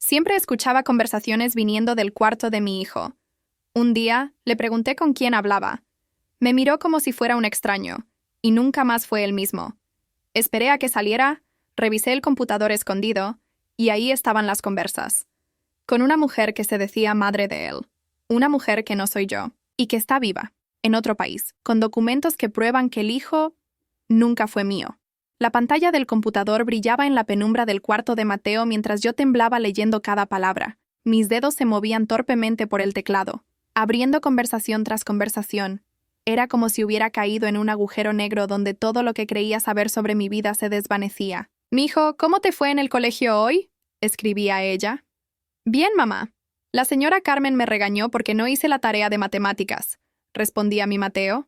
Siempre escuchaba conversaciones viniendo del cuarto de mi hijo. Un día, le pregunté con quién hablaba. Me miró como si fuera un extraño, y nunca más fue el mismo. Esperé a que saliera, revisé el computador escondido, y ahí estaban las conversas. Con una mujer que se decía madre de él. Una mujer que no soy yo, y que está viva, en otro país, con documentos que prueban que el hijo nunca fue mío. La pantalla del computador brillaba en la penumbra del cuarto de Mateo mientras yo temblaba leyendo cada palabra. Mis dedos se movían torpemente por el teclado, abriendo conversación tras conversación. Era como si hubiera caído en un agujero negro donde todo lo que creía saber sobre mi vida se desvanecía. «Mijo, ¿cómo te fue en el colegio hoy?», escribía ella. «Bien, mamá. La señora Carmen me regañó porque no hice la tarea de matemáticas», respondía mi Mateo.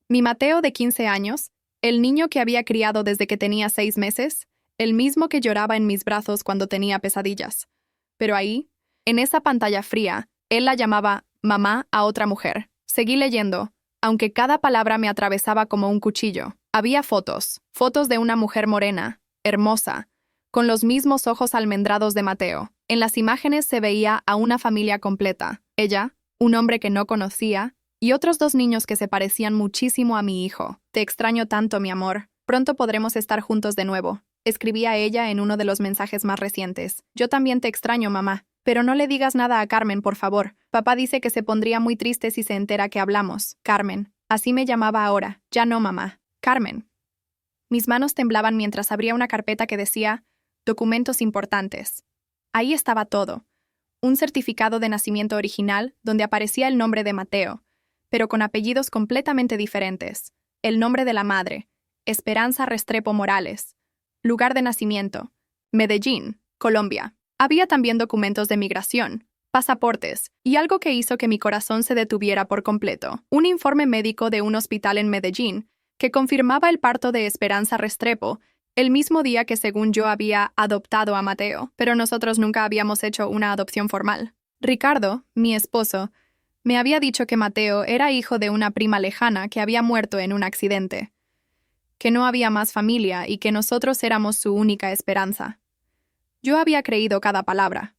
Mi Mateo de 15 años, el niño que había criado desde que tenía 6 meses, el mismo que lloraba en mis brazos cuando tenía pesadillas. Pero ahí, en esa pantalla fría, él la llamaba mamá a otra mujer. Seguí leyendo, aunque cada palabra me atravesaba como un cuchillo. Había fotos de una mujer morena, hermosa, con los mismos ojos almendrados de Mateo. En las imágenes se veía a una familia completa. Ella, un hombre que no conocía, y otros 2 niños que se parecían muchísimo a mi hijo. «Te extraño tanto, mi amor. Pronto podremos estar juntos de nuevo», escribía ella en uno de los mensajes más recientes. «Yo también te extraño, mamá. Pero no le digas nada a Carmen, por favor. Papá dice que se pondría muy triste si se entera que hablamos. Carmen». Así me llamaba ahora. Ya no, mamá. Carmen. Mis manos temblaban mientras abría una carpeta que decía «Documentos importantes». Ahí estaba todo. Un certificado de nacimiento original donde aparecía el nombre de Mateo, pero con apellidos completamente diferentes. El nombre de la madre, Esperanza Restrepo Morales. Lugar de nacimiento, Medellín, Colombia. Había también documentos de migración, pasaportes, y algo que hizo que mi corazón se detuviera por completo. Un informe médico de un hospital en Medellín que confirmaba el parto de Esperanza Restrepo el mismo día que según yo había adoptado a Mateo, pero nosotros nunca habíamos hecho una adopción formal. Ricardo, mi esposo, me había dicho que Mateo era hijo de una prima lejana que había muerto en un accidente, que no había más familia y que nosotros éramos su única esperanza. Yo había creído cada palabra.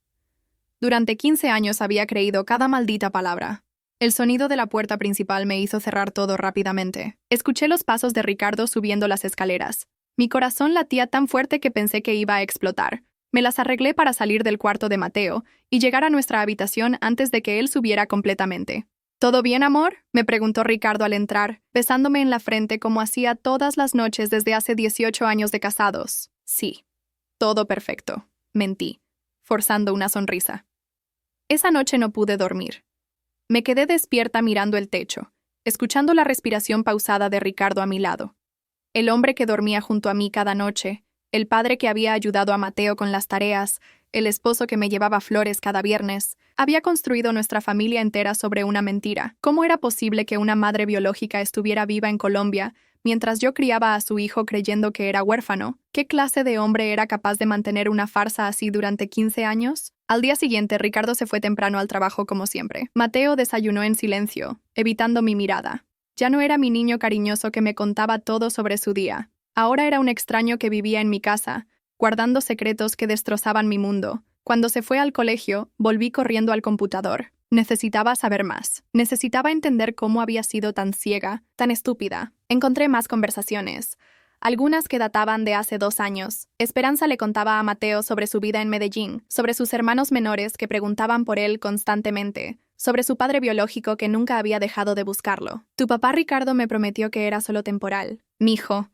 Durante 15 años había creído cada maldita palabra. El sonido de la puerta principal me hizo cerrar todo rápidamente. Escuché los pasos de Ricardo subiendo las escaleras. Mi corazón latía tan fuerte que pensé que iba a explotar. Me las arreglé para salir del cuarto de Mateo y llegar a nuestra habitación antes de que él subiera completamente. «¿Todo bien, amor?», me preguntó Ricardo al entrar, besándome en la frente como hacía todas las noches desde hace 18 años de casados. «Sí, todo perfecto», mentí, forzando una sonrisa. Esa noche no pude dormir. Me quedé despierta mirando el techo, escuchando la respiración pausada de Ricardo a mi lado. El hombre que dormía junto a mí cada noche, el padre que había ayudado a Mateo con las tareas, el esposo que me llevaba flores cada viernes, había construido nuestra familia entera sobre una mentira. ¿Cómo era posible que una madre biológica estuviera viva en Colombia mientras yo criaba a su hijo creyendo que era huérfano? ¿Qué clase de hombre era capaz de mantener una farsa así durante 15 años? Al día siguiente, Ricardo se fue temprano al trabajo como siempre. Mateo desayunó en silencio, evitando mi mirada. Ya no era mi niño cariñoso que me contaba todo sobre su día. Ahora era un extraño que vivía en mi casa, guardando secretos que destrozaban mi mundo. Cuando se fue al colegio, volví corriendo al computador. Necesitaba saber más. Necesitaba entender cómo había sido tan ciega, tan estúpida. Encontré más conversaciones, algunas que databan de hace 2 años. Esperanza le contaba a Mateo sobre su vida en Medellín, sobre sus hermanos menores que preguntaban por él constantemente, sobre su padre biológico que nunca había dejado de buscarlo. «Tu papá Ricardo me prometió que era solo temporal, mijo,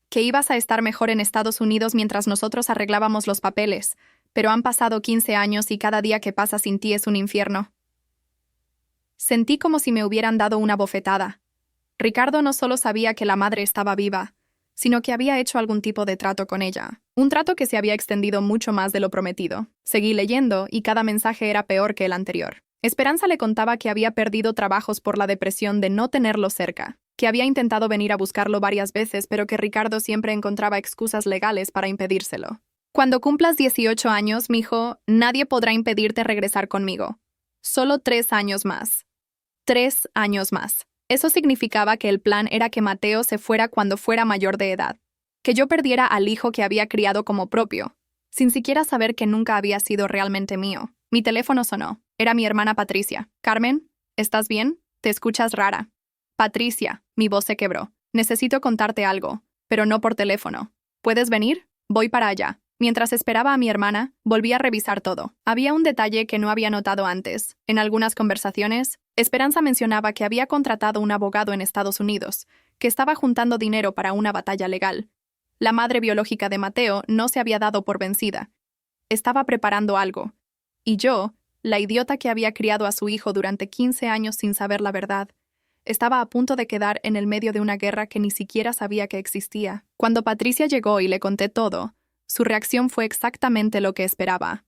que ibas a estar mejor en Estados Unidos mientras nosotros arreglábamos los papeles, pero han pasado 15 años y cada día que pasa sin ti es un infierno». Sentí como si me hubieran dado una bofetada. Ricardo no solo sabía que la madre estaba viva, sino que había hecho algún tipo de trato con ella. Un trato que se había extendido mucho más de lo prometido. Seguí leyendo y cada mensaje era peor que el anterior. Esperanza le contaba que había perdido trabajos por la depresión de no tenerlo cerca, que había intentado venir a buscarlo varias veces, pero que Ricardo siempre encontraba excusas legales para impedírselo. «Cuando cumplas 18 años, mijo, nadie podrá impedirte regresar conmigo. Solo 3 años más. 3 años más». Eso significaba que el plan era que Mateo se fuera cuando fuera mayor de edad, que yo perdiera al hijo que había criado como propio. sin siquiera saber que nunca había sido realmente mío. Mi teléfono sonó. Era mi hermana Patricia. «Carmen, ¿estás bien? Te escuchas rara». «Patricia», mi voz se quebró. «Necesito contarte algo, pero no por teléfono. ¿Puedes venir? Voy para allá». Mientras esperaba a mi hermana, volví a revisar todo. Había un detalle que no había notado antes. En algunas conversaciones, Esperanza mencionaba que había contratado un abogado en Estados Unidos, que estaba juntando dinero para una batalla legal. La madre biológica de Mateo no se había dado por vencida. Estaba preparando algo. Y yo, la idiota que había criado a su hijo durante 15 años sin saber la verdad, estaba a punto de quedar en el medio de una guerra que ni siquiera sabía que existía. Cuando Patricia llegó y le conté todo, su reacción fue exactamente lo que esperaba.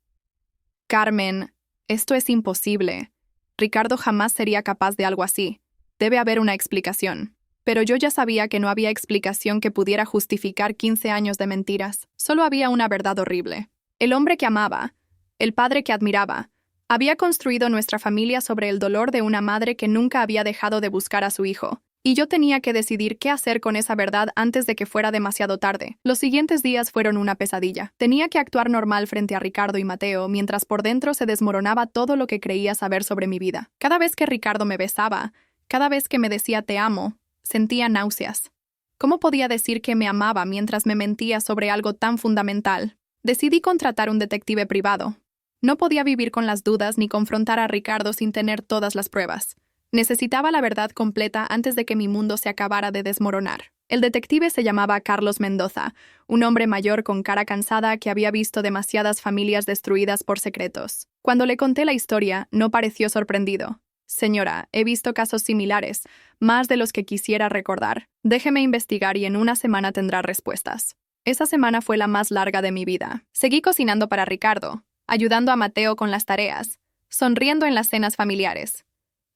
«Carmen, esto es imposible. Ricardo jamás sería capaz de algo así. Debe haber una explicación». Pero yo ya sabía que no había explicación que pudiera justificar 15 años de mentiras. Solo había una verdad horrible. El hombre que amaba, el padre que admiraba, había construido nuestra familia sobre el dolor de una madre que nunca había dejado de buscar a su hijo. Y yo tenía que decidir qué hacer con esa verdad antes de que fuera demasiado tarde. Los siguientes días fueron una pesadilla. Tenía que actuar normal frente a Ricardo y Mateo, mientras por dentro se desmoronaba todo lo que creía saber sobre mi vida. Cada vez que Ricardo me besaba, cada vez que me decía «te amo», sentía náuseas. ¿Cómo podía decir que me amaba mientras me mentía sobre algo tan fundamental? Decidí contratar un detective privado. No podía vivir con las dudas ni confrontar a Ricardo sin tener todas las pruebas. Necesitaba la verdad completa antes de que mi mundo se acabara de desmoronar. El detective se llamaba Carlos Mendoza, un hombre mayor con cara cansada que había visto demasiadas familias destruidas por secretos. Cuando le conté la historia, no pareció sorprendido. «Señora, he visto casos similares, más de los que quisiera recordar. Déjeme investigar y en una semana tendrá respuestas». Esa semana fue la más larga de mi vida. Seguí cocinando para Ricardo, ayudando a Mateo con las tareas, sonriendo en las cenas familiares.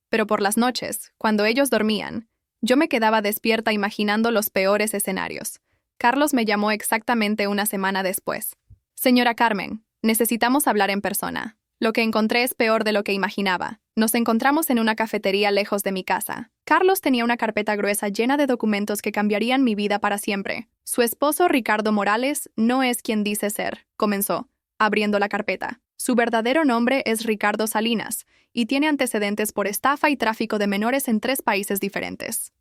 Pero por las noches, cuando ellos dormían, yo me quedaba despierta imaginando los peores escenarios. Carlos me llamó exactamente una semana después. «Señora Carmen, necesitamos hablar en persona. Lo que encontré es peor de lo que imaginaba. Nos encontramos en una cafetería lejos de mi casa. Carlos tenía una carpeta gruesa llena de documentos que cambiarían mi vida para siempre. Su esposo, Ricardo Morales, no es quien dice ser», comenzó, abriendo la carpeta. «Su verdadero nombre es Ricardo Salinas, y tiene antecedentes por estafa y tráfico de menores en 3 países diferentes».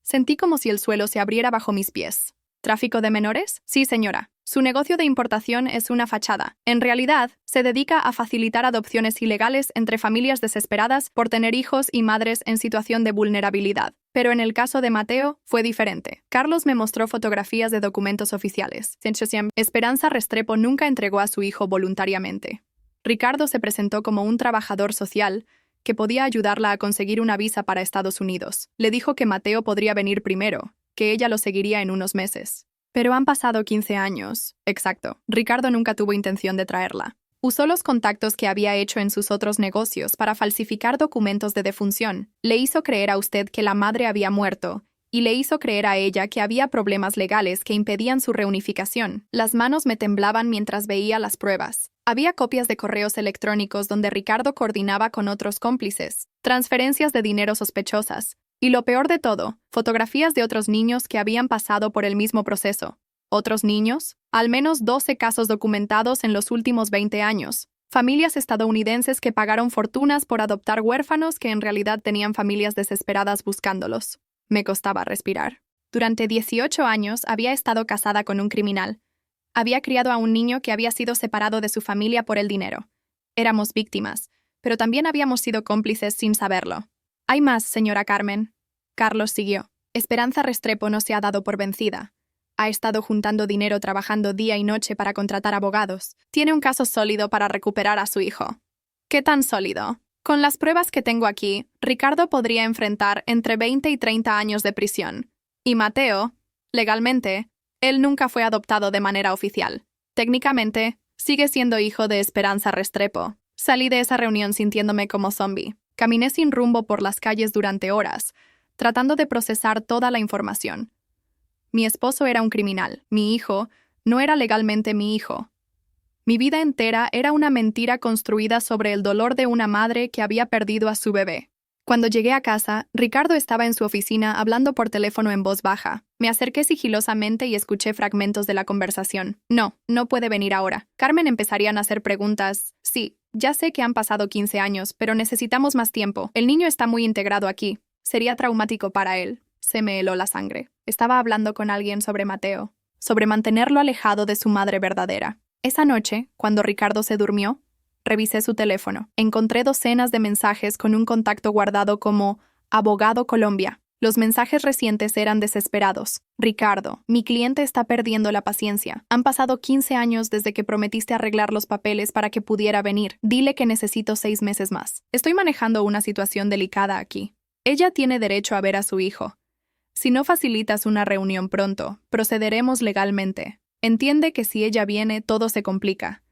Sentí como si el suelo se abriera bajo mis pies. ¿Tráfico de menores? Sí, señora. Su negocio de importación es una fachada. En realidad, se dedica a facilitar adopciones ilegales entre familias desesperadas por tener hijos y madres en situación de vulnerabilidad. Pero en el caso de Mateo, fue diferente. Carlos me mostró fotografías de documentos oficiales. Esperanza Restrepo nunca entregó a su hijo voluntariamente. Ricardo se presentó como un trabajador social que podía ayudarla a conseguir una visa para Estados Unidos. Le dijo que Mateo podría venir primero, que ella lo seguiría en unos meses. Pero han pasado 15 años. Exacto. Ricardo nunca tuvo intención de traerla. Usó los contactos que había hecho en sus otros negocios para falsificar documentos de defunción. Le hizo creer a usted que la madre había muerto, y le hizo creer a ella que había problemas legales que impedían su reunificación. Las manos me temblaban mientras veía las pruebas. Había copias de correos electrónicos donde Ricardo coordinaba con otros cómplices, transferencias de dinero sospechosas, y lo peor de todo, fotografías de otros niños que habían pasado por el mismo proceso. ¿Otros niños? Al menos 12 casos documentados en los últimos 20 años. Familias estadounidenses que pagaron fortunas por adoptar huérfanos que en realidad tenían familias desesperadas buscándolos. Me costaba respirar. Durante 18 años había estado casada con un criminal. Había criado a un niño que había sido separado de su familia por el dinero. Éramos víctimas, pero también habíamos sido cómplices sin saberlo. «Hay más, señora Carmen». Carlos siguió. «Esperanza Restrepo no se ha dado por vencida. Ha estado juntando dinero trabajando día y noche para contratar abogados. Tiene un caso sólido para recuperar a su hijo». «¿Qué tan sólido?» «Con las pruebas que tengo aquí, Ricardo podría enfrentar entre 20 y 30 años de prisión. Y Mateo, legalmente, él nunca fue adoptado de manera oficial. Técnicamente, sigue siendo hijo de Esperanza Restrepo». Salí de esa reunión sintiéndome como zombie. Caminé sin rumbo por las calles durante horas, tratando de procesar toda la información. Mi esposo era un criminal. Mi hijo no era legalmente mi hijo. Mi vida entera era una mentira construida sobre el dolor de una madre que había perdido a su bebé. Cuando llegué a casa, Ricardo estaba en su oficina hablando por teléfono en voz baja. Me acerqué sigilosamente y escuché fragmentos de la conversación. No, no puede venir ahora. Carmen empezarían a hacer preguntas. Sí, ya sé que han pasado 15 años, pero necesitamos más tiempo. El niño está muy integrado aquí. Sería traumático para él. Se me heló la sangre. Estaba hablando con alguien sobre Mateo, sobre mantenerlo alejado de su madre verdadera. Esa noche, cuando Ricardo se durmió, revisé su teléfono. Encontré docenas de mensajes con un contacto guardado como Abogado Colombia. Los mensajes recientes eran desesperados. Ricardo, mi cliente está perdiendo la paciencia. Han pasado 15 años desde que prometiste arreglar los papeles para que pudiera venir. Dile que necesito 6 meses más. Estoy manejando una situación delicada aquí. Ella tiene derecho a ver a su hijo. Si no facilitas una reunión pronto, procederemos legalmente. Entiende que si ella viene, todo se complica.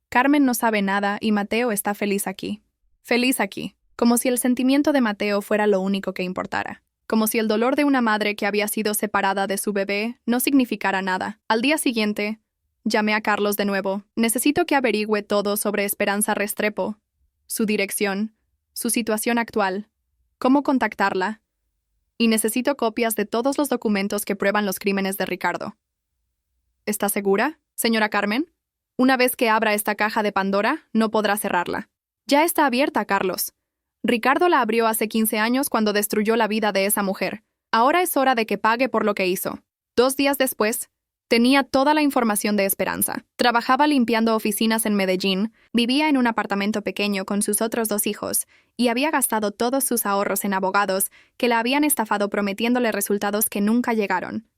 Carmen no sabe nada y Mateo está feliz aquí. Feliz aquí, como si el sentimiento de Mateo fuera lo único que importara. Como si el dolor de una madre que había sido separada de su bebé no significara nada. Al día siguiente, llamé a Carlos de nuevo. Necesito que averigüe todo sobre Esperanza Restrepo, su dirección, su situación actual, cómo contactarla, y necesito copias de todos los documentos que prueban los crímenes de Ricardo. ¿Está segura, señora Carmen? Una vez que abra esta caja de Pandora, no podrá cerrarla. Ya está abierta, Carlos. Ricardo la abrió hace 15 años cuando destruyó la vida de esa mujer. Ahora es hora de que pague por lo que hizo. 2 días después, tenía toda la información de Esperanza. Trabajaba limpiando oficinas en Medellín, vivía en un apartamento pequeño con sus otros 2 hijos y había gastado todos sus ahorros en abogados que la habían estafado prometiéndole resultados que nunca llegaron.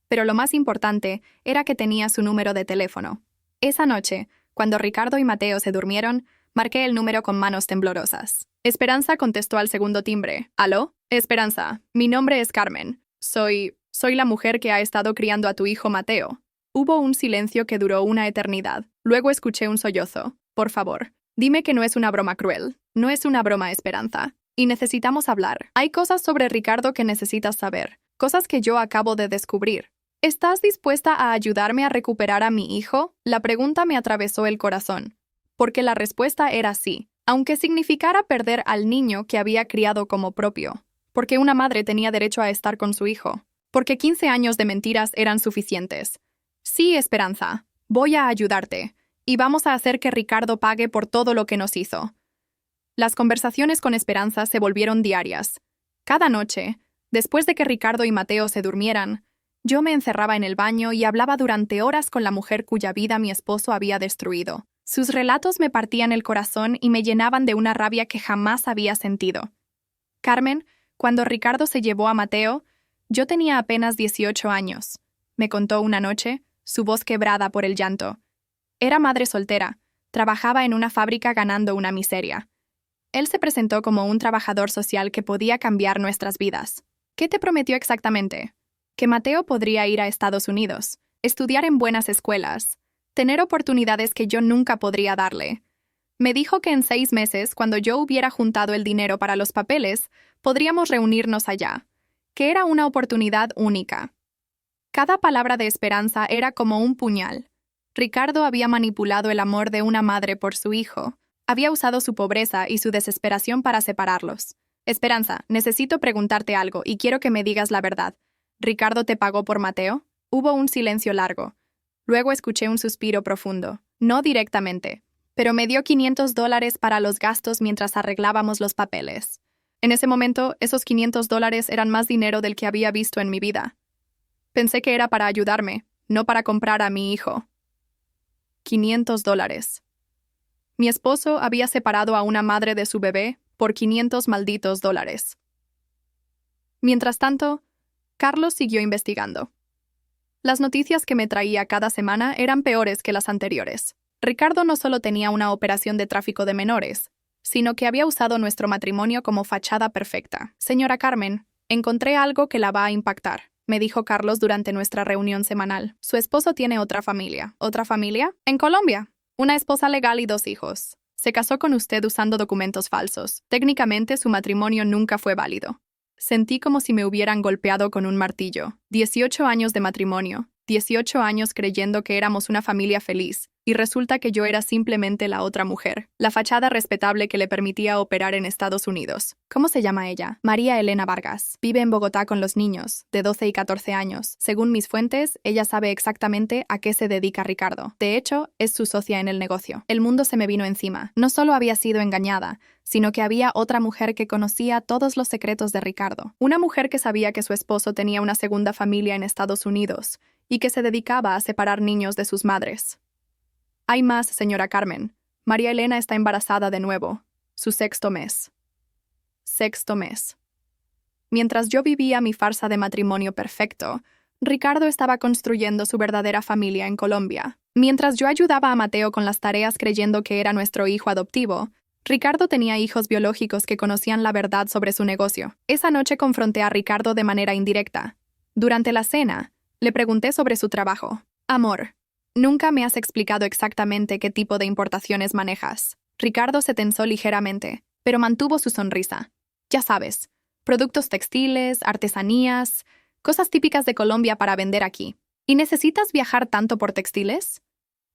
Pero lo más importante era que tenía su número de teléfono. Esa noche, cuando Ricardo y Mateo se durmieron, marqué el número con manos temblorosas. Esperanza contestó al segundo timbre. ¿Aló? Esperanza, mi nombre es Carmen. Soy la mujer que ha estado criando a tu hijo Mateo. Hubo un silencio que duró una eternidad. Luego escuché un sollozo. Por favor, dime que no es una broma cruel. No es una broma, Esperanza. Y necesitamos hablar. Hay cosas sobre Ricardo que necesitas saber. Cosas que yo acabo de descubrir. ¿Estás dispuesta a ayudarme a recuperar a mi hijo? La pregunta me atravesó el corazón, porque la respuesta era sí, aunque significara perder al niño que había criado como propio, porque una madre tenía derecho a estar con su hijo, porque 15 años de mentiras eran suficientes. Sí, Esperanza, voy a ayudarte, y vamos a hacer que Ricardo pague por todo lo que nos hizo. Las conversaciones con Esperanza se volvieron diarias. Cada noche, después de que Ricardo y Mateo se durmieran, yo me encerraba en el baño y hablaba durante horas con la mujer cuya vida mi esposo había destruido. Sus relatos me partían el corazón y me llenaban de una rabia que jamás había sentido. Carmen, cuando Ricardo se llevó a Mateo, yo tenía apenas 18 años. Me contó una noche, su voz quebrada por el llanto. Era madre soltera, trabajaba en una fábrica ganando una miseria. Él se presentó como un trabajador social que podía cambiar nuestras vidas. ¿Qué te prometió exactamente? Que Mateo podría ir a Estados Unidos, estudiar en buenas escuelas, tener oportunidades que yo nunca podría darle. Me dijo que en 6 meses, cuando yo hubiera juntado el dinero para los papeles, podríamos reunirnos allá, que era una oportunidad única. Cada palabra de Esperanza era como un puñal. Ricardo había manipulado el amor de una madre por su hijo. Había usado su pobreza y su desesperación para separarlos. Esperanza, necesito preguntarte algo y quiero que me digas la verdad. ¿Ricardo te pagó por Mateo? Hubo un silencio largo. Luego escuché un suspiro profundo. No directamente, pero me dio $500 para los gastos mientras arreglábamos los papeles. En ese momento, esos $500 eran más dinero del que había visto en mi vida. Pensé que era para ayudarme, no para comprar a mi hijo. $500. Mi esposo había separado a una madre de su bebé por 500 malditos dólares. Mientras tanto, Carlos siguió investigando. Las noticias que me traía cada semana eran peores que las anteriores. Ricardo no solo tenía una operación de tráfico de menores, sino que había usado nuestro matrimonio como fachada perfecta. Señora Carmen, encontré algo que la va a impactar, me dijo Carlos durante nuestra reunión semanal. Su esposo tiene otra familia. ¿Otra familia? En Colombia. Una esposa legal y 2 hijos. Se casó con usted usando documentos falsos. Técnicamente, su matrimonio nunca fue válido. Sentí como si me hubieran golpeado con un martillo. 18 años de matrimonio, 18 años creyendo que éramos una familia feliz, y resulta que yo era simplemente la otra mujer, la fachada respetable que le permitía operar en Estados Unidos. ¿Cómo se llama ella? María Elena Vargas. Vive en Bogotá con los niños, de 12 y 14 años. Según mis fuentes, ella sabe exactamente a qué se dedica Ricardo. De hecho, es su socia en el negocio. El mundo se me vino encima. No solo había sido engañada, sino que había otra mujer que conocía todos los secretos de Ricardo. Una mujer que sabía que su esposo tenía una segunda familia en Estados Unidos y que se dedicaba a separar niños de sus madres. Hay más, señora Carmen. María Elena está embarazada de nuevo. Su sexto mes. Sexto mes. Mientras yo vivía mi farsa de matrimonio perfecto, Ricardo estaba construyendo su verdadera familia en Colombia. Mientras yo ayudaba a Mateo con las tareas creyendo que era nuestro hijo adoptivo, Ricardo tenía hijos biológicos que conocían la verdad sobre su negocio. Esa noche confronté a Ricardo de manera indirecta. Durante la cena, le pregunté sobre su trabajo. Amor, nunca me has explicado exactamente qué tipo de importaciones manejas. Ricardo se tensó ligeramente, pero mantuvo su sonrisa. Ya sabes, productos textiles, artesanías, cosas típicas de Colombia para vender aquí. ¿Y necesitas viajar tanto por textiles?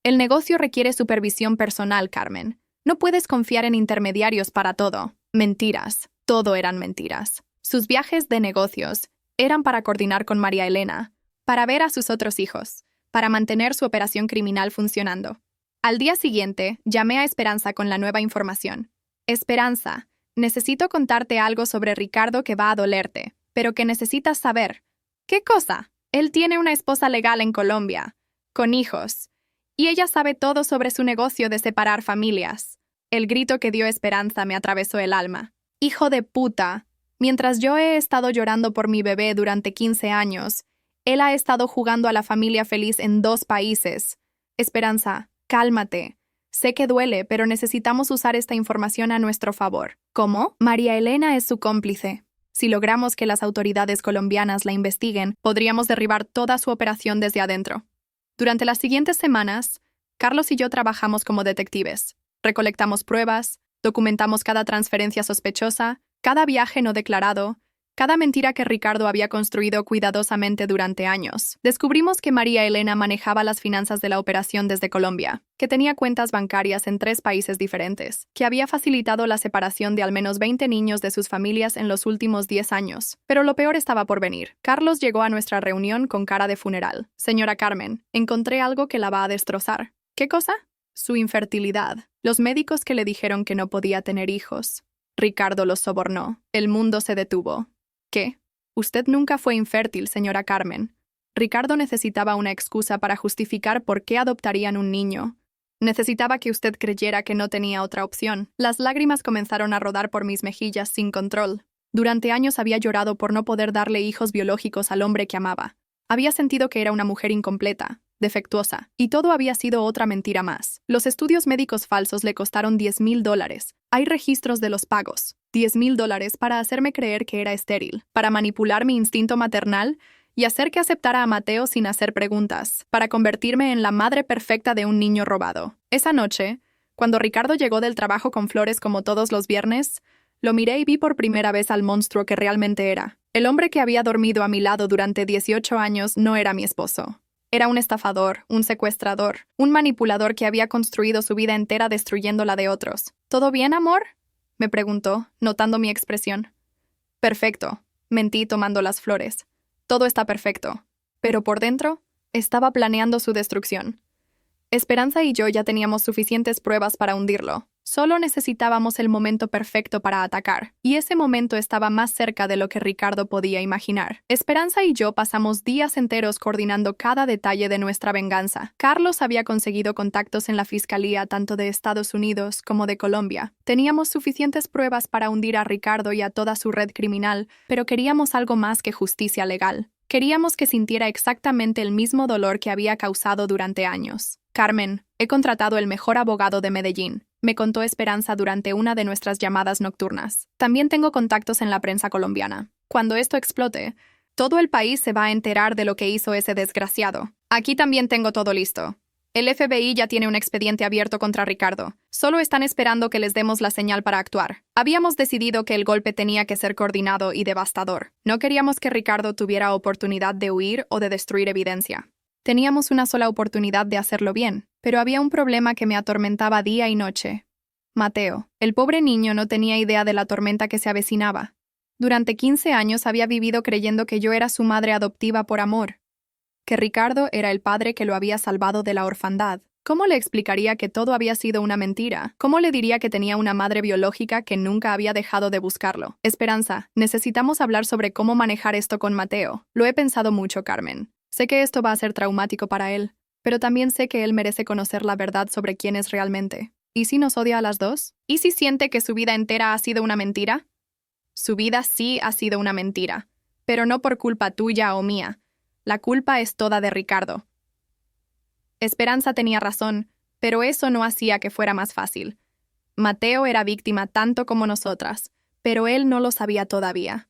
El negocio requiere supervisión personal, Carmen. No puedes confiar en intermediarios para todo. Mentiras. Todo eran mentiras. Sus viajes de negocios eran para coordinar con María Elena, para ver a sus otros hijos, para mantener su operación criminal funcionando. Al día siguiente, llamé a Esperanza con la nueva información. Esperanza, necesito contarte algo sobre Ricardo que va a dolerte, pero que necesitas saber. ¿Qué cosa? Él tiene una esposa legal en Colombia, con hijos, y ella sabe todo sobre su negocio de separar familias. El grito que dio Esperanza me atravesó el alma. ¡Hijo de puta! Mientras yo he estado llorando por mi bebé durante 15 años, él ha estado jugando a la familia feliz en 2 países. Esperanza, cálmate. Sé que duele, pero necesitamos usar esta información a nuestro favor. ¿Cómo? María Elena es su cómplice. Si logramos que las autoridades colombianas la investiguen, podríamos derribar toda su operación desde adentro. Durante las siguientes semanas, Carlos y yo trabajamos como detectives. Recolectamos pruebas, documentamos cada transferencia sospechosa, cada viaje no declarado, cada mentira que Ricardo había construido cuidadosamente durante años. Descubrimos que María Elena manejaba las finanzas de la operación desde Colombia, que tenía cuentas bancarias en 3 países diferentes, que había facilitado la separación de al menos 20 niños de sus familias en los últimos 10 años. Pero lo peor estaba por venir. Carlos llegó a nuestra reunión con cara de funeral. Señora Carmen, encontré algo que la va a destrozar. ¿Qué cosa? Su infertilidad. Los médicos que le dijeron que no podía tener hijos. Ricardo los sobornó. El mundo se detuvo. ¿Qué? Usted nunca fue infértil, señora Carmen. Ricardo necesitaba una excusa para justificar por qué adoptarían un niño. Necesitaba que usted creyera que no tenía otra opción. Las lágrimas comenzaron a rodar por mis mejillas sin control. Durante años había llorado por no poder darle hijos biológicos al hombre que amaba. Había sentido que era una mujer incompleta, defectuosa, y todo había sido otra mentira más. Los estudios médicos falsos le costaron $10,000. Hay registros de los pagos. $10,000 para hacerme creer que era estéril, para manipular mi instinto maternal y hacer que aceptara a Mateo sin hacer preguntas, para convertirme en la madre perfecta de un niño robado. Esa noche, cuando Ricardo llegó del trabajo con flores como todos los viernes, lo miré y vi por primera vez al monstruo que realmente era. El hombre que había dormido a mi lado durante 18 años no era mi esposo. Era un estafador, un secuestrador, un manipulador que había construido su vida entera destruyendo la de otros. ¿Todo bien, amor?, me preguntó, notando mi expresión. Perfecto, mentí tomando las flores. Todo está perfecto. Pero por dentro, estaba planeando su destrucción. Esperanza y yo ya teníamos suficientes pruebas para hundirlo. Solo necesitábamos el momento perfecto para atacar, y ese momento estaba más cerca de lo que Ricardo podía imaginar. Esperanza y yo pasamos días enteros coordinando cada detalle de nuestra venganza. Carlos había conseguido contactos en la fiscalía tanto de Estados Unidos como de Colombia. Teníamos suficientes pruebas para hundir a Ricardo y a toda su red criminal, pero queríamos algo más que justicia legal. Queríamos que sintiera exactamente el mismo dolor que había causado durante años. Carmen, he contratado el mejor abogado de Medellín, me contó Esperanza durante una de nuestras llamadas nocturnas. También tengo contactos en la prensa colombiana. Cuando esto explote, todo el país se va a enterar de lo que hizo ese desgraciado. Aquí también tengo todo listo. El FBI ya tiene un expediente abierto contra Ricardo. Solo están esperando que les demos la señal para actuar. Habíamos decidido que el golpe tenía que ser coordinado y devastador. No queríamos que Ricardo tuviera oportunidad de huir o de destruir evidencia. Teníamos una sola oportunidad de hacerlo bien, pero había un problema que me atormentaba día y noche. Mateo. El pobre niño no tenía idea de la tormenta que se avecinaba. Durante 15 años había vivido creyendo que yo era su madre adoptiva por amor, que Ricardo era el padre que lo había salvado de la orfandad. ¿Cómo le explicaría que todo había sido una mentira? ¿Cómo le diría que tenía una madre biológica que nunca había dejado de buscarlo? Esperanza, necesitamos hablar sobre cómo manejar esto con Mateo. Lo he pensado mucho, Carmen. Sé que esto va a ser traumático para él, pero también sé que él merece conocer la verdad sobre quién es realmente. ¿Y si nos odia a las dos? ¿Y si siente que su vida entera ha sido una mentira? Su vida sí ha sido una mentira, pero no por culpa tuya o mía. La culpa es toda de Ricardo. Esperanza tenía razón, pero eso no hacía que fuera más fácil. Mateo era víctima tanto como nosotras, pero él no lo sabía todavía.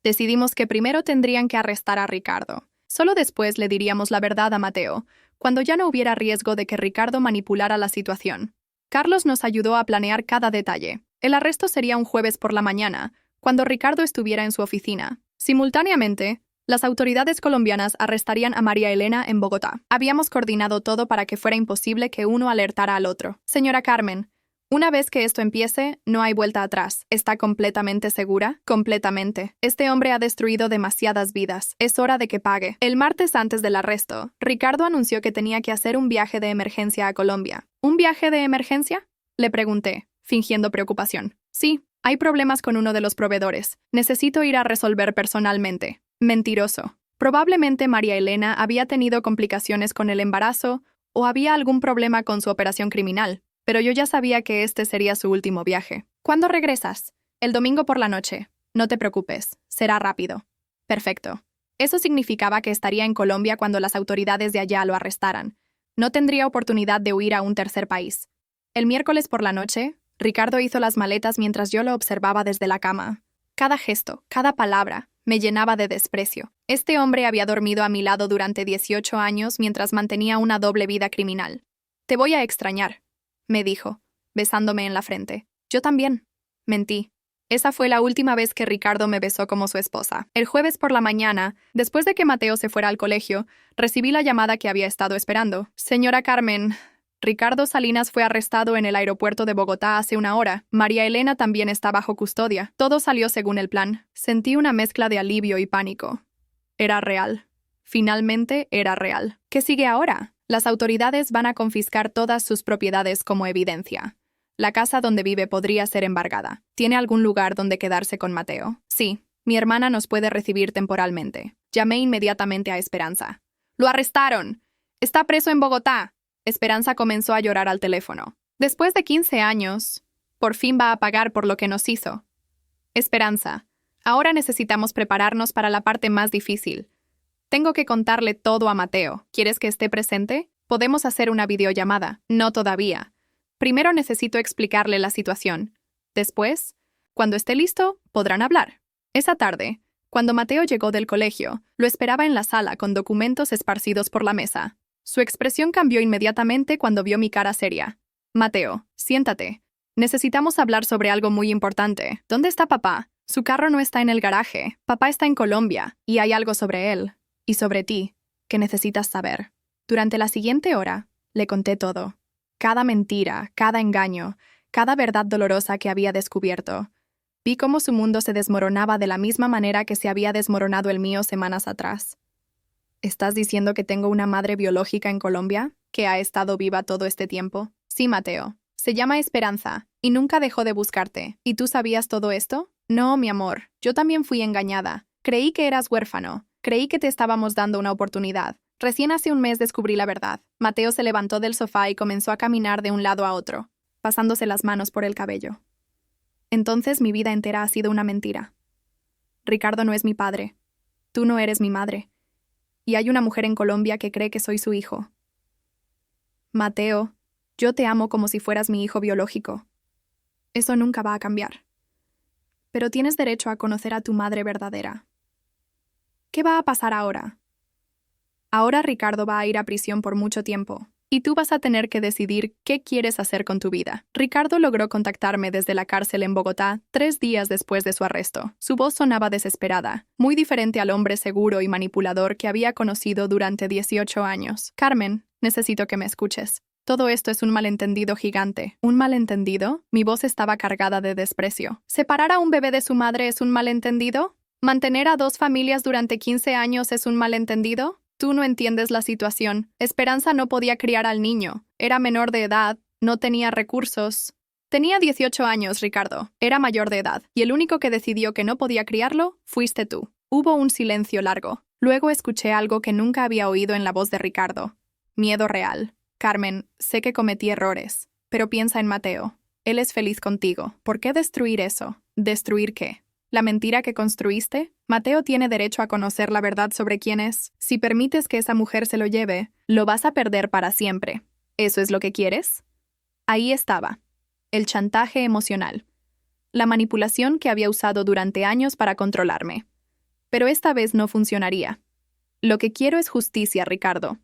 Decidimos que primero tendrían que arrestar a Ricardo. Solo después le diríamos la verdad a Mateo, cuando ya no hubiera riesgo de que Ricardo manipulara la situación. Carlos nos ayudó a planear cada detalle. El arresto sería un jueves por la mañana, cuando Ricardo estuviera en su oficina. Simultáneamente, las autoridades colombianas arrestarían a María Elena en Bogotá. Habíamos coordinado todo para que fuera imposible que uno alertara al otro. Señora Carmen, una vez que esto empiece, no hay vuelta atrás. ¿Está completamente segura? Completamente. Este hombre ha destruido demasiadas vidas. Es hora de que pague. El martes antes del arresto, Ricardo anunció que tenía que hacer un viaje de emergencia a Colombia. ¿Un viaje de emergencia? Le pregunté, fingiendo preocupación. Sí, hay problemas con uno de los proveedores. Necesito ir a resolver personalmente. Mentiroso. Probablemente María Elena había tenido complicaciones con el embarazo o había algún problema con su operación criminal, pero yo ya sabía que este sería su último viaje. ¿Cuándo regresas? El domingo por la noche. No te preocupes, será rápido. Perfecto. Eso significaba que estaría en Colombia cuando las autoridades de allá lo arrestaran. No tendría oportunidad de huir a un tercer país. El miércoles por la noche, Ricardo hizo las maletas mientras yo lo observaba desde la cama. Cada gesto, cada palabra, me llenaba de desprecio. Este hombre había dormido a mi lado durante 18 años mientras mantenía una doble vida criminal. Te voy a extrañar, me dijo, besándome en la frente. Yo también. Mentí. Esa fue la última vez que Ricardo me besó como su esposa. El jueves por la mañana, después de que Mateo se fuera al colegio, recibí la llamada que había estado esperando. Señora Carmen, Ricardo Salinas fue arrestado en el aeropuerto de Bogotá hace una hora. María Elena también está bajo custodia. Todo salió según el plan. Sentí una mezcla de alivio y pánico. Era real. Finalmente era real. ¿Qué sigue ahora? Las autoridades van a confiscar todas sus propiedades como evidencia. La casa donde vive podría ser embargada. ¿Tiene algún lugar donde quedarse con Mateo? Sí. Mi hermana nos puede recibir temporalmente. Llamé inmediatamente a Esperanza. ¡Lo arrestaron! ¡Está preso en Bogotá! Esperanza comenzó a llorar al teléfono. Después de 15 años, por fin va a pagar por lo que nos hizo. Esperanza, ahora necesitamos prepararnos para la parte más difícil. Tengo que contarle todo a Mateo. ¿Quieres que esté presente? Podemos hacer una videollamada. No todavía. Primero necesito explicarle la situación. Después, cuando esté listo, podrán hablar. Esa tarde, cuando Mateo llegó del colegio, lo esperaba en la sala con documentos esparcidos por la mesa. Su expresión cambió inmediatamente cuando vio mi cara seria. Mateo, siéntate. Necesitamos hablar sobre algo muy importante. ¿Dónde está papá? Su carro no está en el garaje. Papá está en Colombia, y hay algo sobre él, y sobre ti, que necesitas saber. Durante la siguiente hora, le conté todo. Cada mentira, cada engaño, cada verdad dolorosa que había descubierto. Vi cómo su mundo se desmoronaba de la misma manera que se había desmoronado el mío semanas atrás. ¿Estás diciendo que tengo una madre biológica en Colombia, que ha estado viva todo este tiempo? Sí, Mateo. Se llama Esperanza, y nunca dejó de buscarte. ¿Y tú sabías todo esto? No, mi amor. Yo también fui engañada. Creí que eras huérfano. Creí que te estábamos dando una oportunidad. Recién hace un mes descubrí la verdad. Mateo se levantó del sofá y comenzó a caminar de un lado a otro, pasándose las manos por el cabello. Entonces mi vida entera ha sido una mentira. Ricardo no es mi padre. Tú no eres mi madre. Y hay una mujer en Colombia que cree que soy su hijo. Mateo, yo te amo como si fueras mi hijo biológico. Eso nunca va a cambiar. Pero tienes derecho a conocer a tu madre verdadera. ¿Qué va a pasar ahora? Ahora Ricardo va a ir a prisión por mucho tiempo. Y tú vas a tener que decidir qué quieres hacer con tu vida. Ricardo logró contactarme desde la cárcel en Bogotá 3 días después de su arresto. Su voz sonaba desesperada, muy diferente al hombre seguro y manipulador que había conocido durante 18 años. Carmen, necesito que me escuches. Todo esto es un malentendido gigante. ¿Un malentendido? Mi voz estaba cargada de desprecio. ¿Separar a un bebé de su madre es un malentendido? ¿Mantener a 2 familias durante 15 años es un malentendido? Tú no entiendes la situación. Esperanza no podía criar al niño. Era menor de edad, no tenía recursos. Tenía 18 años, Ricardo. Era mayor de edad. Y el único que decidió que no podía criarlo fuiste tú. Hubo un silencio largo. Luego escuché algo que nunca había oído en la voz de Ricardo. Miedo real. Carmen, sé que cometí errores, pero piensa en Mateo. Él es feliz contigo. ¿Por qué destruir eso? ¿Destruir qué? ¿La mentira que construiste? Mateo tiene derecho a conocer la verdad sobre quién es. Si permites que esa mujer se lo lleve, lo vas a perder para siempre. ¿Eso es lo que quieres? Ahí estaba. El chantaje emocional. La manipulación que había usado durante años para controlarme. Pero esta vez no funcionaría. Lo que quiero es justicia, Ricardo.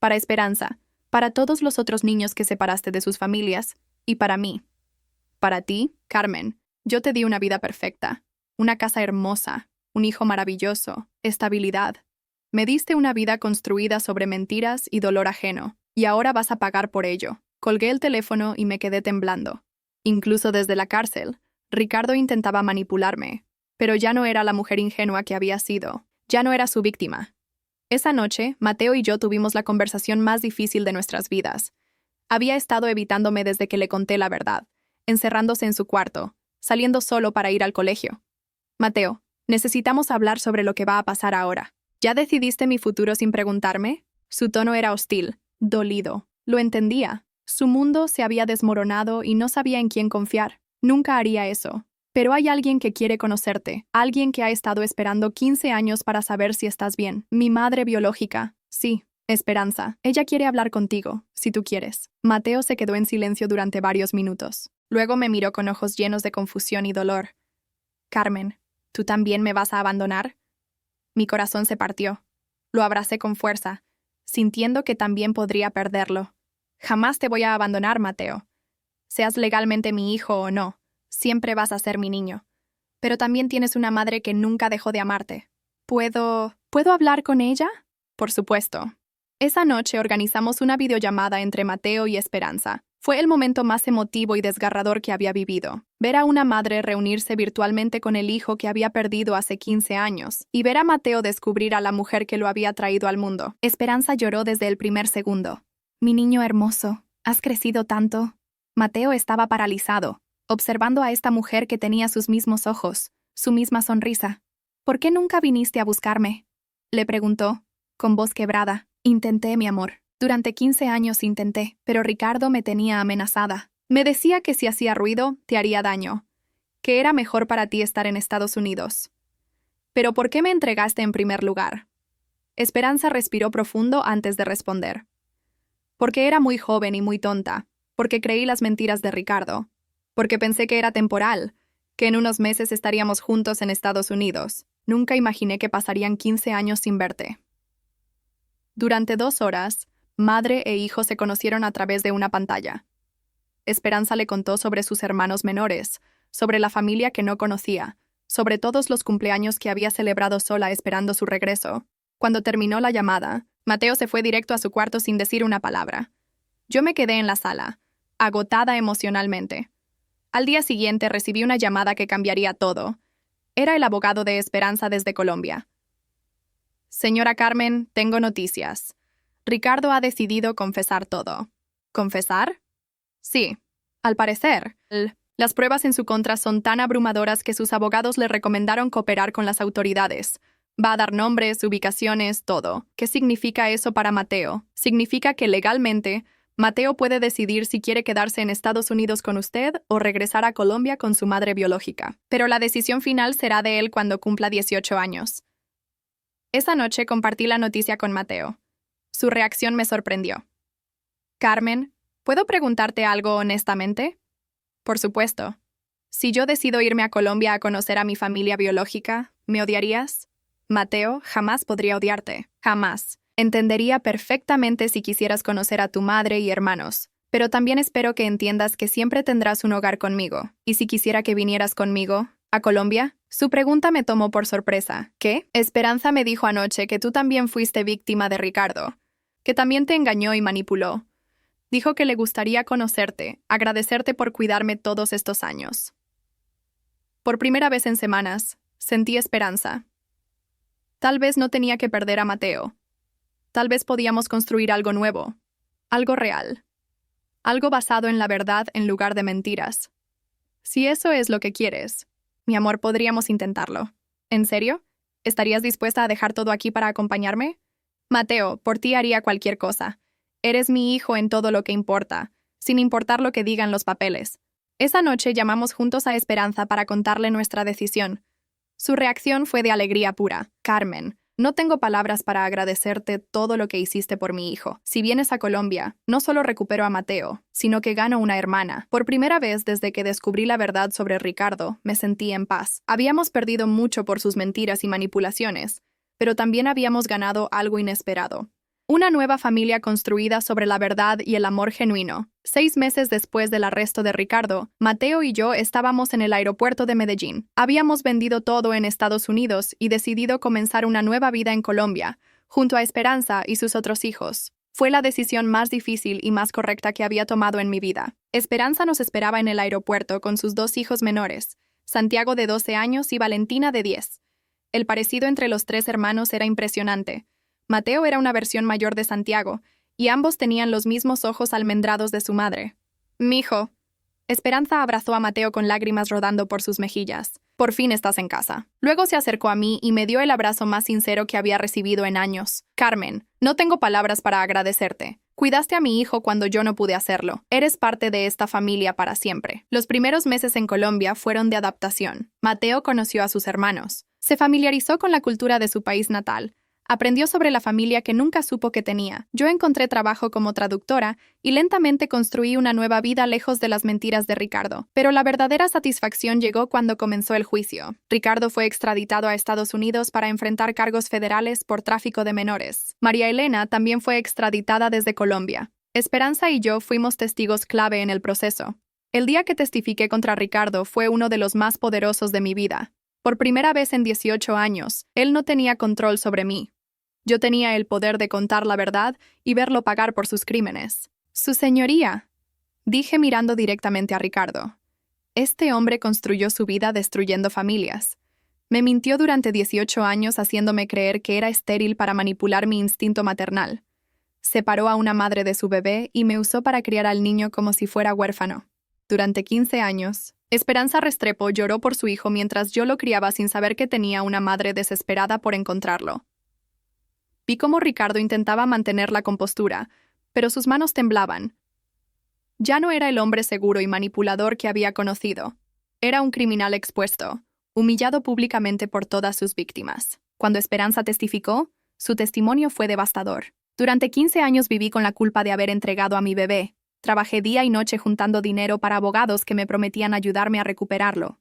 Para Esperanza, para todos los otros niños que separaste de sus familias, y para mí. Para ti, Carmen, yo te di una vida perfecta. Una casa hermosa, un hijo maravilloso, estabilidad. Me diste una vida construida sobre mentiras y dolor ajeno, y ahora vas a pagar por ello. Colgué el teléfono y me quedé temblando. Incluso desde la cárcel, Ricardo intentaba manipularme, pero ya no era la mujer ingenua que había sido, ya no era su víctima. Esa noche, Mateo y yo tuvimos la conversación más difícil de nuestras vidas. Había estado evitándome desde que le conté la verdad, encerrándose en su cuarto, saliendo solo para ir al colegio. Mateo, necesitamos hablar sobre lo que va a pasar ahora. ¿Ya decidiste mi futuro sin preguntarme? Su tono era hostil, dolido. Lo entendía. Su mundo se había desmoronado y no sabía en quién confiar. Nunca haría eso. Pero hay alguien que quiere conocerte, alguien que ha estado esperando 15 años para saber si estás bien. Mi madre biológica. Sí, Esperanza. Ella quiere hablar contigo, si tú quieres. Mateo se quedó en silencio durante varios minutos. Luego me miró con ojos llenos de confusión y dolor. Carmen, ¿tú también me vas a abandonar? Mi corazón se partió. Lo abracé con fuerza, sintiendo que también podría perderlo. Jamás te voy a abandonar, Mateo. Seas legalmente mi hijo o no, siempre vas a ser mi niño. Pero también tienes una madre que nunca dejó de amarte. ¿Puedo hablar con ella? Por supuesto. Esa noche organizamos una videollamada entre Mateo y Esperanza. Fue el momento más emotivo y desgarrador que había vivido. Ver a una madre reunirse virtualmente con el hijo que había perdido hace 15 años y ver a Mateo descubrir a la mujer que lo había traído al mundo. Esperanza lloró desde el primer segundo. Mi niño hermoso, has crecido tanto. Mateo estaba paralizado, observando a esta mujer que tenía sus mismos ojos, su misma sonrisa. ¿Por qué nunca viniste a buscarme? Le preguntó, con voz quebrada. Intenté, mi amor. Durante 15 años intenté, pero Ricardo me tenía amenazada. Me decía que si hacía ruido, te haría daño, que era mejor para ti estar en Estados Unidos. ¿Pero por qué me entregaste en primer lugar? Esperanza respiró profundo antes de responder. Porque era muy joven y muy tonta, porque creí las mentiras de Ricardo, porque pensé que era temporal, que en unos meses estaríamos juntos en Estados Unidos. Nunca imaginé que pasarían 15 años sin verte. Durante 2 horas, madre e hijo se conocieron a través de una pantalla. Esperanza le contó sobre sus hermanos menores, sobre la familia que no conocía, sobre todos los cumpleaños que había celebrado sola esperando su regreso. Cuando terminó la llamada, Mateo se fue directo a su cuarto sin decir una palabra. Yo me quedé en la sala, agotada emocionalmente. Al día siguiente recibí una llamada que cambiaría todo. Era el abogado de Esperanza desde Colombia. Señora Carmen, tengo noticias. Ricardo ha decidido confesar todo. ¿Confesar? Sí. Al parecer, las pruebas en su contra son tan abrumadoras que sus abogados le recomendaron cooperar con las autoridades. Va a dar nombres, ubicaciones, todo. ¿Qué significa eso para Mateo? Significa que legalmente, Mateo puede decidir si quiere quedarse en Estados Unidos con usted o regresar a Colombia con su madre biológica. Pero la decisión final será de él cuando cumpla 18 años. Esa noche compartí la noticia con Mateo. Su reacción me sorprendió. Carmen, ¿puedo preguntarte algo honestamente? Por supuesto. Si yo decido irme a Colombia a conocer a mi familia biológica, ¿me odiarías? Mateo, jamás podría odiarte. Jamás. Entendería perfectamente si quisieras conocer a tu madre y hermanos, pero también espero que entiendas que siempre tendrás un hogar conmigo. ¿Y si quisiera que vinieras conmigo a Colombia? Su pregunta me tomó por sorpresa. ¿Qué? Esperanza me dijo anoche que tú también fuiste víctima de Ricardo, que también te engañó y manipuló. Dijo que le gustaría conocerte, agradecerte por cuidarme todos estos años. Por primera vez en semanas, sentí esperanza. Tal vez no tenía que perder a Mateo. Tal vez podíamos construir algo nuevo, algo real, algo basado en la verdad en lugar de mentiras. Si eso es lo que quieres, mi amor, podríamos intentarlo. ¿En serio? ¿Estarías dispuesta a dejar todo aquí para acompañarme? Mateo, por ti haría cualquier cosa. Eres mi hijo en todo lo que importa, sin importar lo que digan los papeles. Esa noche llamamos juntos a Esperanza para contarle nuestra decisión. Su reacción fue de alegría pura. Carmen, no tengo palabras para agradecerte todo lo que hiciste por mi hijo. Si vienes a Colombia, no solo recupero a Mateo, sino que gano una hermana. Por primera vez desde que descubrí la verdad sobre Ricardo, me sentí en paz. Habíamos perdido mucho por sus mentiras y manipulaciones, pero también habíamos ganado algo inesperado. Una nueva familia construida sobre la verdad y el amor genuino. 6 meses después del arresto de Ricardo, Mateo y yo estábamos en el aeropuerto de Medellín. Habíamos vendido todo en Estados Unidos y decidido comenzar una nueva vida en Colombia, junto a Esperanza y sus otros hijos. Fue la decisión más difícil y más correcta que había tomado en mi vida. Esperanza nos esperaba en el aeropuerto con sus 2 hijos menores, Santiago de 12 años y Valentina de 10. El parecido entre los 3 hermanos era impresionante. Mateo era una versión mayor de Santiago, y ambos tenían los mismos ojos almendrados de su madre. «Mijo». Esperanza abrazó a Mateo con lágrimas rodando por sus mejillas. «Por fin estás en casa». Luego se acercó a mí y me dio el abrazo más sincero que había recibido en años. «Carmen, no tengo palabras para agradecerte. Cuidaste a mi hijo cuando yo no pude hacerlo. Eres parte de esta familia para siempre». Los primeros meses en Colombia fueron de adaptación. Mateo conoció a sus hermanos. Se familiarizó con la cultura de su país natal. Aprendió sobre la familia que nunca supo que tenía. Yo encontré trabajo como traductora y lentamente construí una nueva vida lejos de las mentiras de Ricardo. Pero la verdadera satisfacción llegó cuando comenzó el juicio. Ricardo fue extraditado a Estados Unidos para enfrentar cargos federales por tráfico de menores. María Elena también fue extraditada desde Colombia. Esperanza y yo fuimos testigos clave en el proceso. El día que testifiqué contra Ricardo fue uno de los más poderosos de mi vida. Por primera vez en 18 años, él no tenía control sobre mí. Yo tenía el poder de contar la verdad y verlo pagar por sus crímenes. «Su señoría», dije mirando directamente a Ricardo. Este hombre construyó su vida destruyendo familias. Me mintió durante 18 años haciéndome creer que era estéril para manipular mi instinto maternal. Separó a una madre de su bebé y me usó para criar al niño como si fuera huérfano. Durante 15 años, Esperanza Restrepo lloró por su hijo mientras yo lo criaba sin saber que tenía una madre desesperada por encontrarlo. Vi cómo Ricardo intentaba mantener la compostura, pero sus manos temblaban. Ya no era el hombre seguro y manipulador que había conocido. Era un criminal expuesto, humillado públicamente por todas sus víctimas. Cuando Esperanza testificó, su testimonio fue devastador. Durante 15 años viví con la culpa de haber entregado a mi bebé. Trabajé día y noche juntando dinero para abogados que me prometían ayudarme a recuperarlo.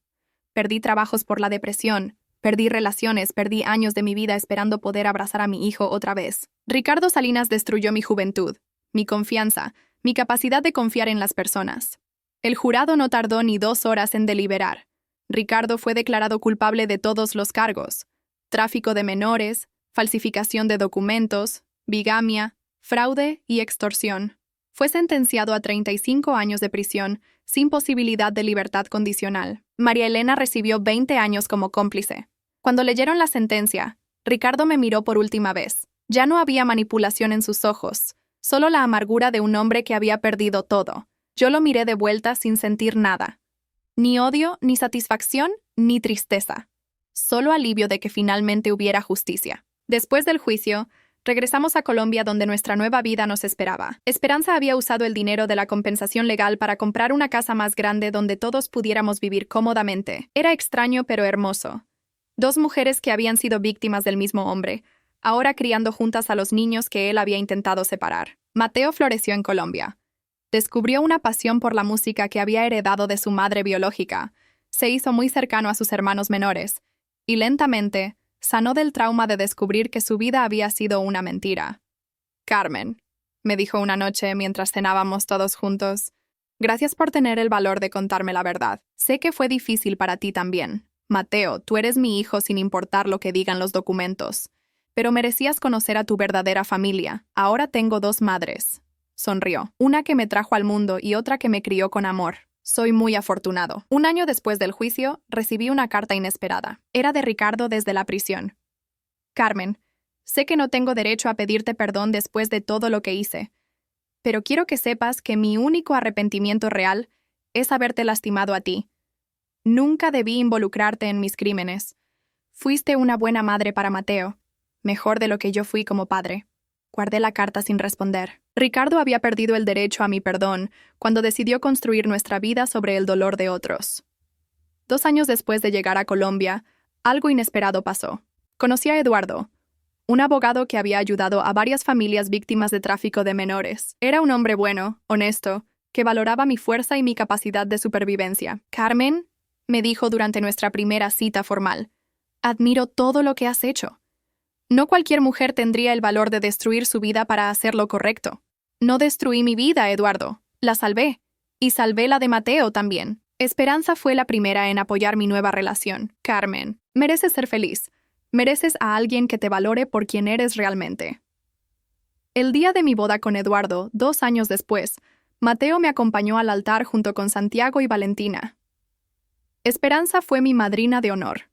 Perdí trabajos por la depresión. Perdí relaciones, perdí años de mi vida esperando poder abrazar a mi hijo otra vez. Ricardo Salinas destruyó mi juventud, mi confianza, mi capacidad de confiar en las personas. El jurado no tardó ni 2 horas en deliberar. Ricardo fue declarado culpable de todos los cargos: tráfico de menores, falsificación de documentos, bigamia, fraude y extorsión. Fue sentenciado a 35 años de prisión, sin posibilidad de libertad condicional. María Elena recibió 20 años como cómplice. Cuando leyeron la sentencia, Ricardo me miró por última vez. Ya no había manipulación en sus ojos, solo la amargura de un hombre que había perdido todo. Yo lo miré de vuelta sin sentir nada. Ni odio, ni satisfacción, ni tristeza. Solo alivio de que finalmente hubiera justicia. Después del juicio, regresamos a Colombia donde nuestra nueva vida nos esperaba. Esperanza había usado el dinero de la compensación legal para comprar una casa más grande donde todos pudiéramos vivir cómodamente. Era extraño pero hermoso. 2 mujeres que habían sido víctimas del mismo hombre, ahora criando juntas a los niños que él había intentado separar. Mateo floreció en Colombia. Descubrió una pasión por la música que había heredado de su madre biológica. Se hizo muy cercano a sus hermanos menores. Y lentamente, sanó del trauma de descubrir que su vida había sido una mentira. Carmen, me dijo una noche mientras cenábamos todos juntos, gracias por tener el valor de contarme la verdad. Sé que fue difícil para ti también. Mateo, tú eres mi hijo sin importar lo que digan los documentos. Pero merecías conocer a tu verdadera familia. Ahora tengo dos madres. Sonrió. Una que me trajo al mundo y otra que me crió con amor. Soy muy afortunado. Un año después del juicio, recibí una carta inesperada. Era de Ricardo desde la prisión. Carmen, sé que no tengo derecho a pedirte perdón después de todo lo que hice, pero quiero que sepas que mi único arrepentimiento real es haberte lastimado a ti. Nunca debí involucrarte en mis crímenes. Fuiste una buena madre para Mateo, mejor de lo que yo fui como padre. Guardé la carta sin responder. Ricardo había perdido el derecho a mi perdón cuando decidió construir nuestra vida sobre el dolor de otros. 2 años después de llegar a Colombia, algo inesperado pasó. Conocí a Eduardo, un abogado que había ayudado a varias familias víctimas de tráfico de menores. Era un hombre bueno, honesto, que valoraba mi fuerza y mi capacidad de supervivencia. Carmen, me dijo durante nuestra primera cita formal, admiro todo lo que has hecho. No cualquier mujer tendría el valor de destruir su vida para hacer lo correcto. No destruí mi vida, Eduardo. La salvé. Y salvé la de Mateo también. Esperanza fue la primera en apoyar mi nueva relación. Carmen, mereces ser feliz. Mereces a alguien que te valore por quien eres realmente. El día de mi boda con Eduardo, 2 años después, Mateo me acompañó al altar junto con Santiago y Valentina. Esperanza fue mi madrina de honor.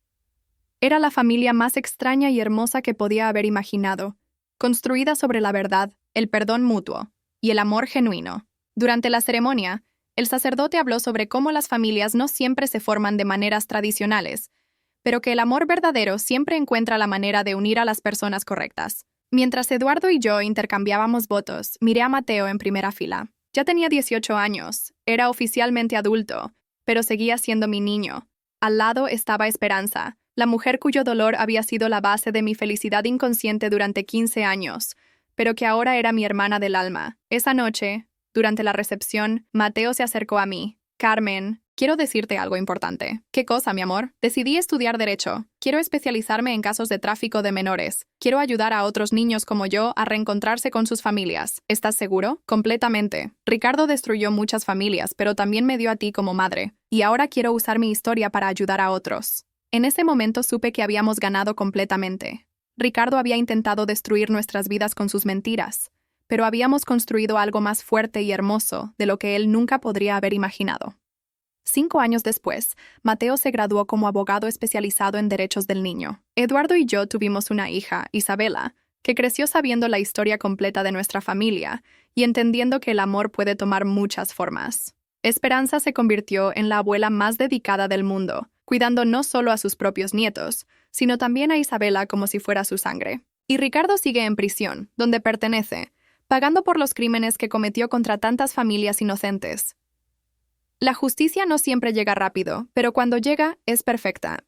Era la familia más extraña y hermosa que podía haber imaginado, construida sobre la verdad, el perdón mutuo y el amor genuino. Durante la ceremonia, el sacerdote habló sobre cómo las familias no siempre se forman de maneras tradicionales, pero que el amor verdadero siempre encuentra la manera de unir a las personas correctas. Mientras Eduardo y yo intercambiábamos votos, miré a Mateo en primera fila. Ya tenía 18 años, era oficialmente adulto, pero seguía siendo mi niño. Al lado estaba Esperanza, la mujer cuyo dolor había sido la base de mi felicidad inconsciente durante 15 años, pero que ahora era mi hermana del alma. Esa noche, durante la recepción, Mateo se acercó a mí. Carmen, quiero decirte algo importante. ¿Qué cosa, mi amor? Decidí estudiar Derecho. Quiero especializarme en casos de tráfico de menores. Quiero ayudar a otros niños como yo a reencontrarse con sus familias. ¿Estás seguro? Completamente. Ricardo destruyó muchas familias, pero también me dio a ti como madre. Y ahora quiero usar mi historia para ayudar a otros. En ese momento supe que habíamos ganado completamente. Ricardo había intentado destruir nuestras vidas con sus mentiras, pero habíamos construido algo más fuerte y hermoso de lo que él nunca podría haber imaginado. 5 años después, Mateo se graduó como abogado especializado en derechos del niño. Eduardo y yo tuvimos una hija, Isabela, que creció sabiendo la historia completa de nuestra familia y entendiendo que el amor puede tomar muchas formas. Esperanza se convirtió en la abuela más dedicada del mundo, cuidando no solo a sus propios nietos, sino también a Isabela como si fuera su sangre. Y Ricardo sigue en prisión, donde pertenece, pagando por los crímenes que cometió contra tantas familias inocentes. La justicia no siempre llega rápido, pero cuando llega, es perfecta,